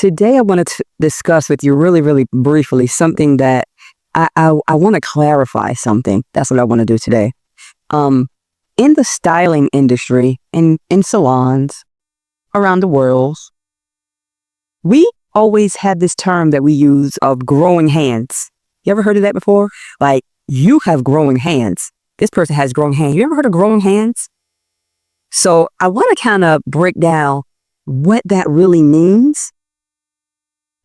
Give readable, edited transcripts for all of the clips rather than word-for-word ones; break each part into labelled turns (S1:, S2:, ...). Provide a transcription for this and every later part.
S1: Today, I wanted to discuss with you really briefly something that I want to clarify something. That's what I want to do today. In the styling industry, in salons around the world, we always have this term that we use of growing hands. You ever heard of that before? Like, you have growing hands. This person has growing hands. You ever heard of growing hands? So I want to kind of break down what that really means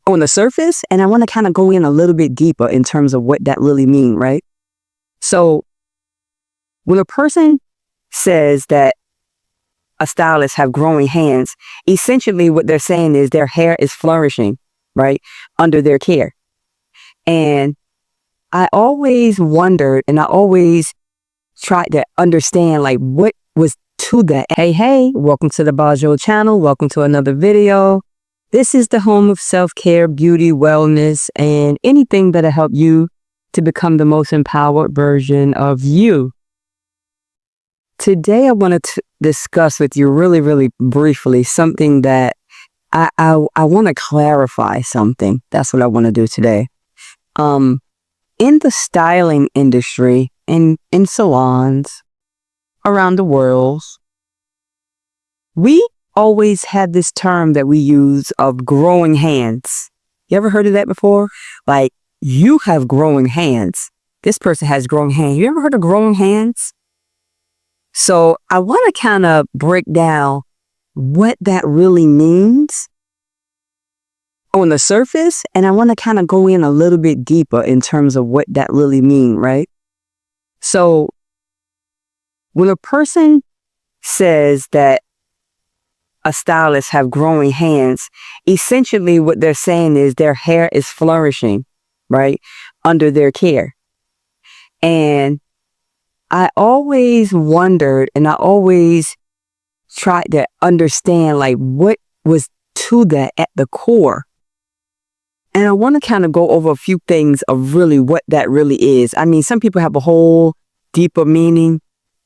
S1: on the surface, and I want to kind of go in a little bit deeper in terms of what that really means, right? So when a person says that a stylist have growing hands, essentially what they're saying is their hair is flourishing, right, under their care. And I always wondered, and I always tried to understand, like, what was to that. Hey, welcome to the Bajo channel. Welcome to another video. This is the home of self-care, beauty, wellness, and anything that'll help you to become the most empowered version of you. Today, I wanted to discuss with you really briefly something that I want to clarify something. That's what I want to do today. In the styling industry, in salons around the world, we always had this term that we use of growing hands. You ever heard of that before? Like, you have growing hands. This person has growing hands. You ever heard of growing hands? So I want to kind of break down what that really means on the surface, and I want to kind of go in a little bit deeper in terms of what that really means, right? So when a person says that a stylist have growing hands, essentially what they're saying is their hair is flourishing, right, under their care. And I always wondered, and I always tried to understand, like, what was to that at the core. And I want to kind of go over a few things of really what that really is. I mean, some people have a whole deeper meaning.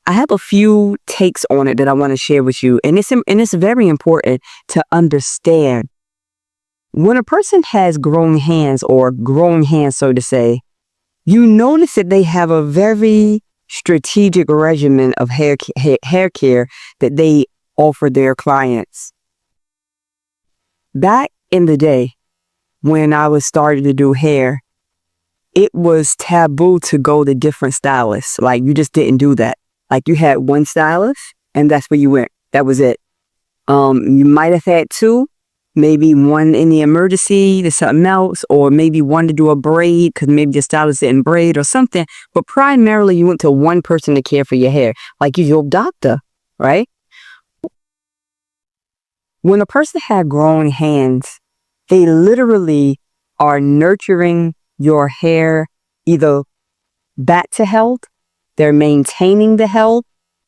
S1: I have a few takes on it that I want to share with you. And it's very important to understand. When a person has growing hands, or growing hands, so to say, you notice that they have a very strategic regimen of hair care that they offer their clients. Back in the day, when I was starting to do hair, it was taboo to go to different stylists. Like, you just didn't do that. Like, you had one stylist, and that's where you went. That was it. You might have had two, maybe one in the emergency to something else, or maybe one to do a braid because maybe the stylist didn't braid or something. But primarily, you went to one person to care for your hair, like your doctor, right? When a person had growing hands, they literally are nurturing your hair either back to health, they're maintaining the health,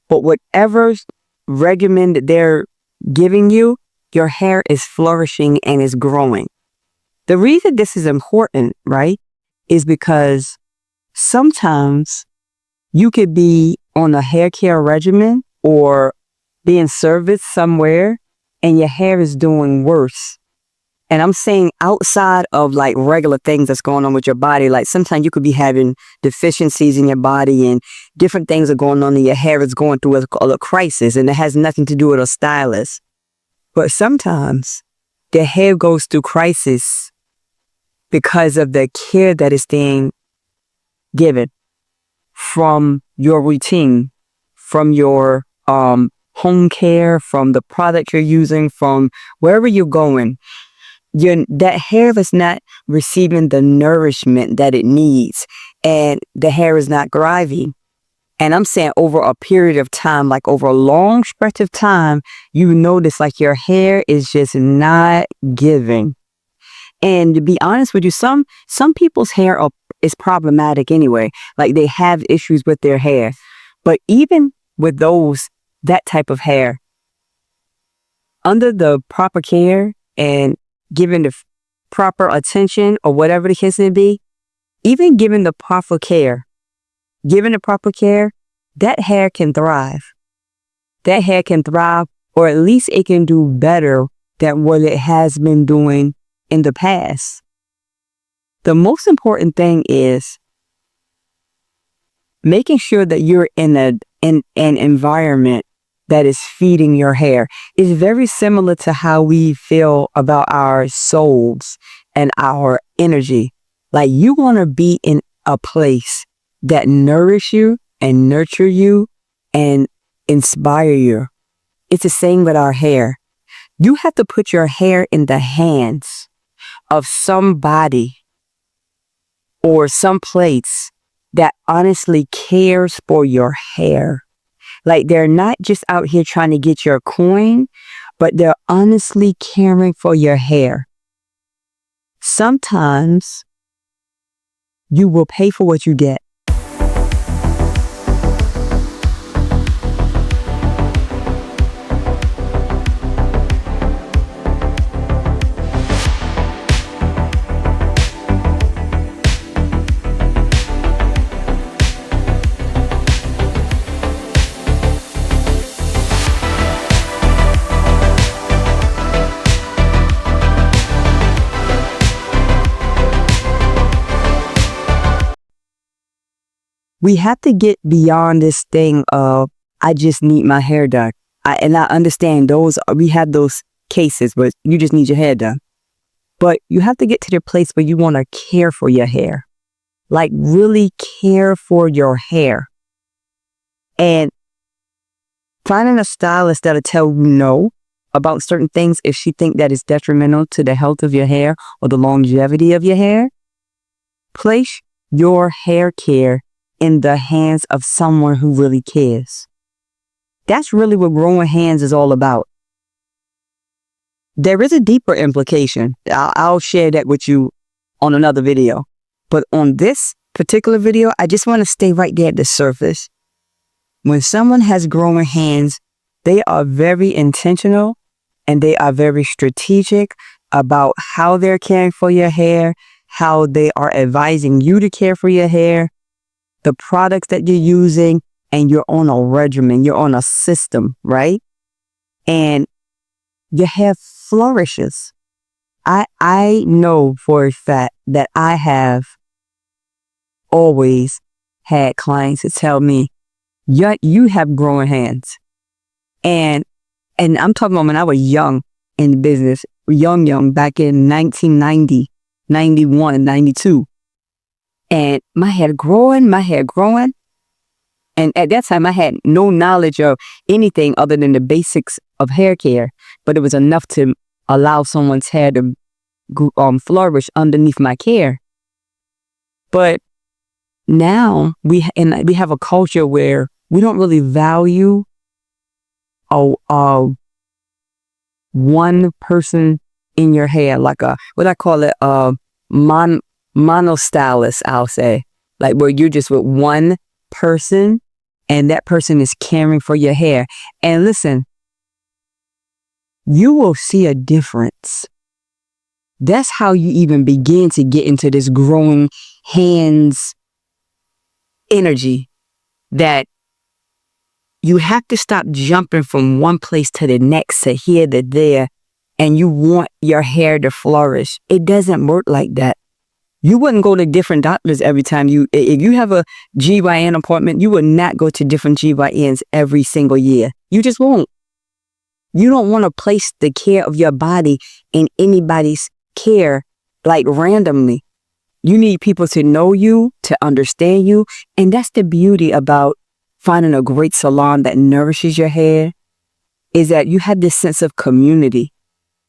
S1: but whatever regimen that they're giving you, your hair is flourishing and is growing. The reason this is important, right, is because sometimes you could be on a hair care regimen or being serviced somewhere and your hair is doing worse. And I'm saying outside of, like, regular things that's going on with your body. Like, sometimes you could be having deficiencies in your body and different things are going on and your hair is going through a crisis, and it has nothing to do with a stylist. But sometimes the hair goes through crisis because of the care that is being given from your routine, from your home care, from the product you're using, from wherever you're going. That hair is not receiving the nourishment that it needs, and the hair is not thriving. And I'm saying over a period of time, like over a long stretch of time, you notice like your hair is just not giving. And to be honest with you, some people's hair is problematic anyway. Like, they have issues with their hair. But even with that type of hair, under the proper care and given the proper attention, or whatever the case may be, even given the proper care, that hair can thrive. That hair can thrive, or at least it can do better than what it has been doing in the past. The most important thing is making sure that you're in an environment that is feeding your hair. Is very similar to how we feel about our souls and our energy. Like, you want to be in a place that nourish you and nurture you and inspire you. It's the same with our hair. You have to put your hair in the hands of somebody or some place that honestly cares for your hair. Like, they're not just out here trying to get your coin, but they're honestly caring for your hair. Sometimes you will pay for what you get. We have to get beyond this thing of, I just need my hair done. And I understand we have those cases where you just need your hair done. But you have to get to the place where you want to care for your hair. Like, really care for your hair. And finding a stylist that'll tell you no about certain things if she thinks that is detrimental to the health of your hair or the longevity of your hair. Place your hair care in the hands of someone who really cares. That's really what growing hands is all about. There is a deeper implication. I'll share that with you on another video. But on this particular video, I just want to stay right there at the surface. When someone has growing hands, they are very intentional and they are very strategic about how they're caring for your hair, how they are advising you to care for your hair, the products that you're using, and you're on a regimen, you're on a system, right? And your hair flourishes. I know for a fact that I have always had clients that tell me, you have growing hands. And I'm talking about when I was young in the business, young, back in 1990, 91, 92. And my hair growing. And at that time, I had no knowledge of anything other than the basics of hair care. But it was enough to allow someone's hair to flourish underneath my care. But now we have a culture where we don't really value one person in your hair, like what I call it, monostylist, I'll say, like where you're just with one person and that person is caring for your hair. And listen, you will see a difference. That's how you even begin to get into this growing hands energy, that you have to stop jumping from one place to the next, to here to there, and you want your hair to flourish. It doesn't work like that. You wouldn't go to different doctors every time if you have a GYN appointment, you would not go to different GYNs every single year. You just won't. You don't want to place the care of your body in anybody's care, like randomly. You need people to know you, to understand you. And that's the beauty about finding a great salon that nourishes your hair, is that you have this sense of community.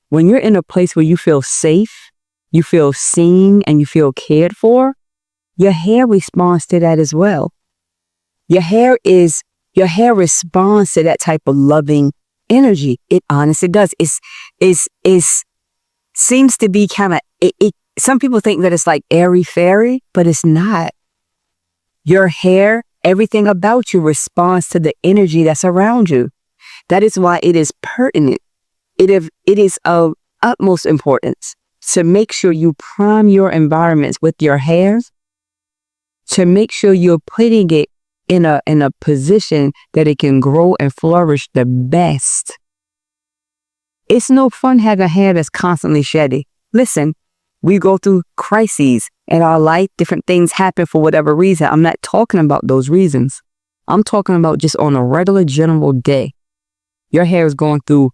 S1: When you're in a place where you feel safe, you feel seen, and you feel cared for, your hair responds to that as well. Your hair responds to that type of loving energy. It honestly does. It seems to be kind of, some people think that it's like airy fairy, but it's not. Your hair, everything about you responds to the energy that's around you. That is why it is pertinent. It is of utmost importance to make sure you prime your environments with your hairs, to make sure you're putting it in a position that it can grow and flourish the best. It's no fun having hair that's constantly shedding. Listen, we go through crises in our life. Different things happen for whatever reason. I'm not talking about those reasons. I'm talking about just on a regular general day. Your hair is going through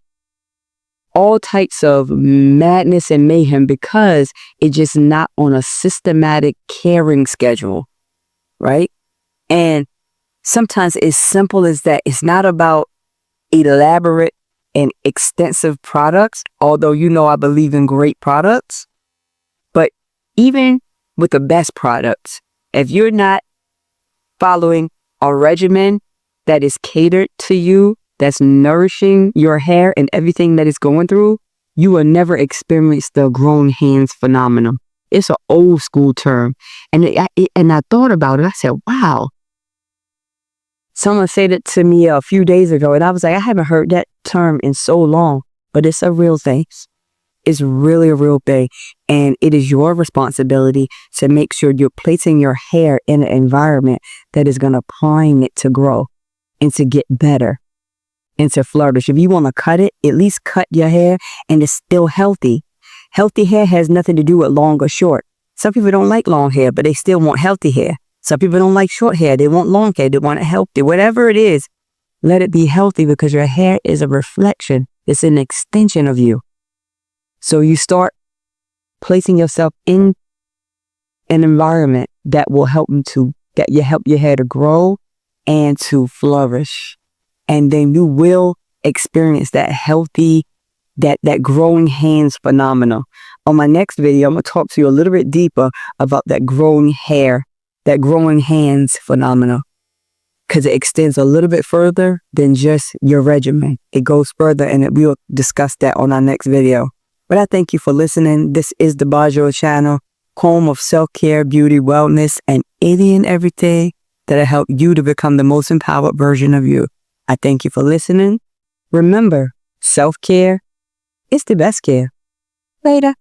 S1: all types of madness and mayhem because it's just not on a systematic caring schedule, right? And sometimes it's simple as that. It's not about elaborate and extensive products, although I believe in great products. But even with the best products, if you're not following a regimen that is catered to you, that's nourishing your hair and everything that it's going through, you will never experience the grown hands phenomenon. It's an old school term. And I thought about it. I said, wow. Someone said it to me a few days ago, and I was like, I haven't heard that term in so long, but it's a real thing. It's really a real thing. And it is your responsibility to make sure you're placing your hair in an environment that is going to prime it to grow and to get better and to flourish. If you want to cut it, at least cut your hair and it's still healthy. Healthy hair has nothing to do with long or short. Some people don't like long hair, but they still want healthy hair. Some people don't like short hair. They want long hair. They want it healthy. Whatever it is, let it be healthy because your hair is a reflection. It's an extension of you. So you start placing yourself in an environment that will help your hair to grow and to flourish. And then you will experience that healthy, that growing hands phenomena. On my next video, I'm going to talk to you a little bit deeper about that growing hair, that growing hands phenomena, because it extends a little bit further than just your regimen. It goes further, and we'll discuss that on our next video. But I thank you for listening. This is the Bajo channel, home of self-care, beauty, wellness, and any and everything that'll help you to become the most empowered version of you. I thank you for listening. Remember, self-care is the best care. Later.